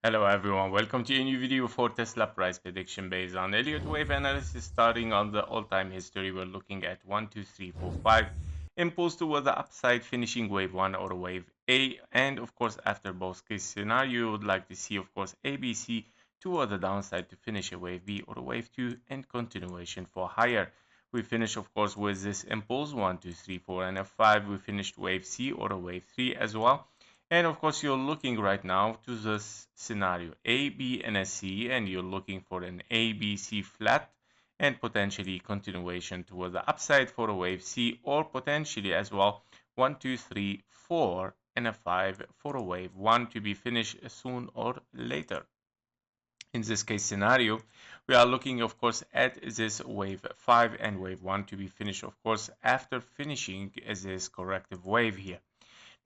Hello everyone, welcome to a new video for Tesla price prediction based on Elliott wave analysis. Starting on the all-time history, we're looking at 1, 2, 3, 4, 5 impulse toward the upside, finishing wave 1 or wave A, and of course after both case scenario, you would like to see of course ABC toward the downside to finish a wave B or a wave 2 and continuation for higher. We finish of course with this impulse 1, 2, 3, 4 and a 5. We finished wave C or a wave 3 as well. And of course, you're looking right now to this scenario A, B, and a C, and you're looking for an A, B, C flat and potentially continuation toward the upside for a wave C, or potentially as well 1, 2, 3, 4, and a 5 for a wave 1 to be finished soon or later. In this case scenario, we are looking, of course, at this wave 5 and wave 1 to be finished, of course, after finishing this corrective wave here.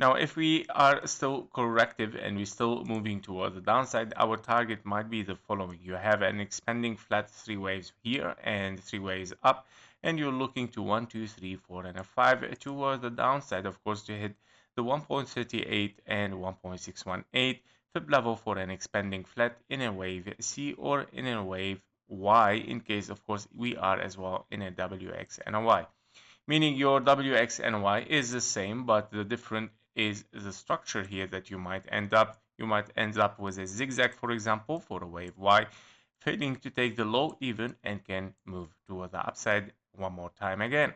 Now, if we are still corrective and we're still moving toward the downside, our target might be the following. You have an expanding flat 3 waves here and 3 waves up, and you're looking to 1, 2, 3, 4, and a 5 toward the downside, of course, to hit the 1.38 and 1.618 fib level for an expanding flat in a wave C or in a wave Y, in case, of course, we are as well in a WX and a Y, meaning your WX and Y is the same, but the difference is the structure here that you might end up. You might end up with a zigzag, for example, for a wave Y, failing to take the low even and can move toward the upside one more time again.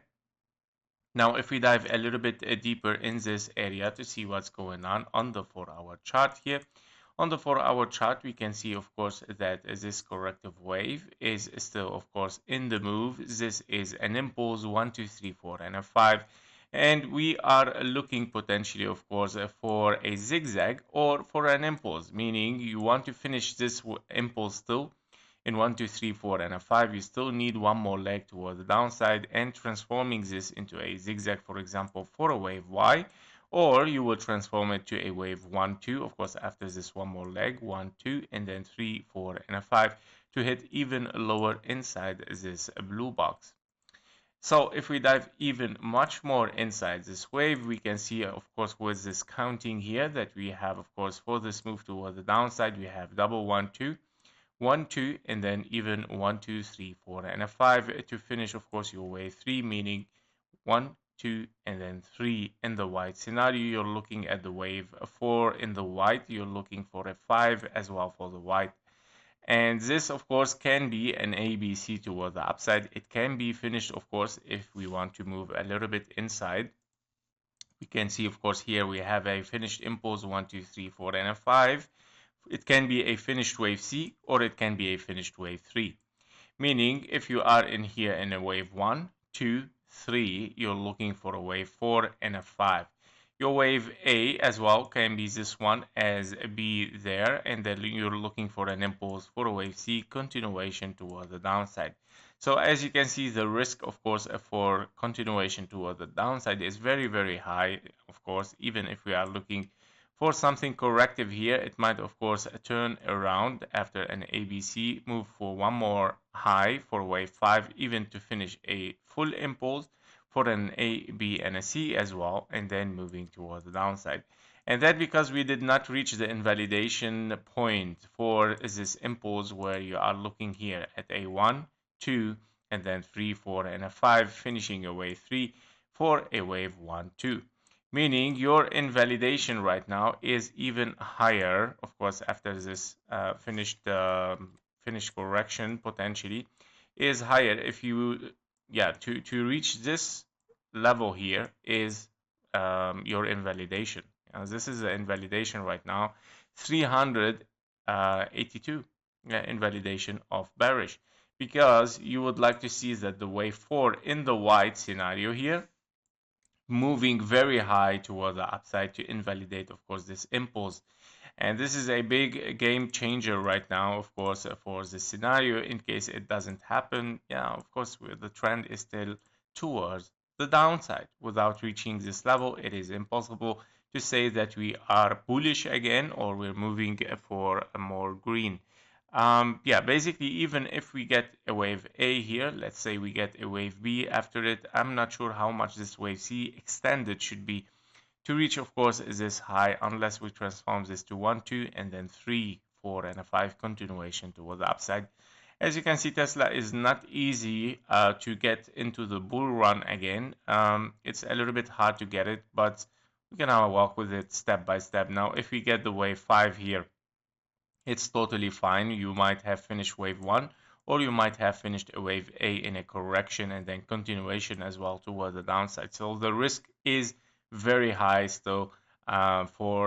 Now, if we dive a little bit deeper in this area to see what's going on the 4-hour chart here, on the 4-hour chart, we can see, of course, that this corrective wave is still, of course, in the move. This is an impulse 1, 2, 3, 4, and a 5. And we are looking potentially, of course, for a zigzag or for an impulse, meaning you want to finish this impulse still in 1, 2, 3, 4, and a 5. You still need one more leg toward the downside and transforming this into a zigzag, for example, for a wave Y, or you will transform it to a wave 1, 2, of course, after this one more leg, 1, 2, and then 3, 4, and a 5 to hit even lower inside this blue box. So if we dive even much more inside this wave, we can see, of course, with this counting here that we have, of course, for this move toward the downside, we have double 1, 2, 1, 2, and then even 1, 2, 3, 4, and a 5 to finish, of course, your wave 3, meaning 1, 2, and then 3 in the white scenario. You're looking at the wave 4 in the white. You're looking for a 5 as well for the white. And this, of course, can be an ABC toward the upside. It can be finished, of course, if we want to move a little bit inside. We can see, of course, here we have a finished impulse 1, 2, 3, 4, and a 5. It can be a finished wave C or it can be a finished wave 3. Meaning, if you are in here in a wave 1, 2, 3, you're looking for a wave 4 and a 5. Your wave A as well can be this one as B there, and then you're looking for an impulse for a wave C continuation toward the downside. So as you can see, the risk, of course, for continuation toward the downside is very, very high. Of course, even if we are looking for something corrective here, it might, of course, turn around after an ABC, move for one more high for wave 5, even to finish a full impulse for an A, B, and a C as well, and then moving towards the downside. And that because we did not reach the invalidation point for this impulse where you are looking here at a 1, 2, and then 3, 4, and a 5, finishing a wave 3 for a wave 1, 2. Meaning your invalidation right now is even higher, of course, after this finished correction potentially is higher if you, yeah, to reach this level here is your invalidation. This is the invalidation right now, 382 invalidation of bearish, because you would like to see that the wave 4 in the white scenario here moving very high toward the upside to invalidate, of course, this impulse. And this is a big game changer right now, of course, for the scenario. In case it doesn't happen, yeah, of course, the trend is still towards the downside. Without reaching this level, it is impossible to say that we are bullish again or we're moving for a more green. Yeah, basically, even if we get a wave A here, let's say we get a wave B after it, I'm not sure how much this wave C extended should be to reach, of course, this high, unless we transform this to 1, 2, and then 3, 4 and a 5 continuation towards the upside. As you can see, Tesla is not easy to get into the bull run again. It's a little bit hard to get it, but we can now walk with it step by step. Now, if we get the wave 5 here, it's totally fine. You might have finished wave 1, or you might have finished a wave A in a correction and then continuation as well towards the downside. So the risk is very high still for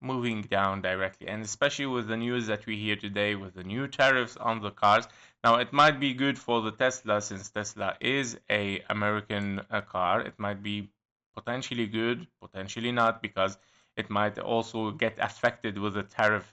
moving down directly, and especially with the news that we hear today with the new tariffs on the cars. Now, it might be good for the Tesla, since Tesla is a American car. It might be potentially good, potentially not, because it might also get affected with the tariff,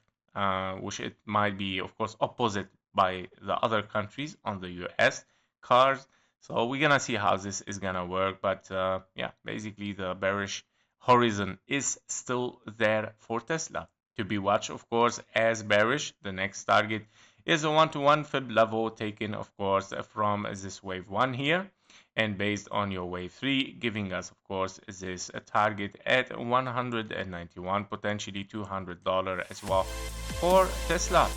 which it might be, of course, opposite by the other countries on the US cars. So we're gonna see how this is gonna work, but yeah, basically the bearish horizon is still there for Tesla to be watched, of course, as bearish. The next target is a 1-to-1 fib level taken, of course, from this wave 1 here, and based on your wave 3, giving us, of course, this a target at 191, potentially $200 as well for Tesla.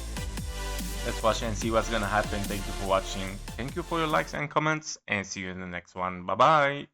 Let's watch and see what's gonna happen. Thank you for watching. Thank you for your likes and comments, and see you in the next one. Bye bye.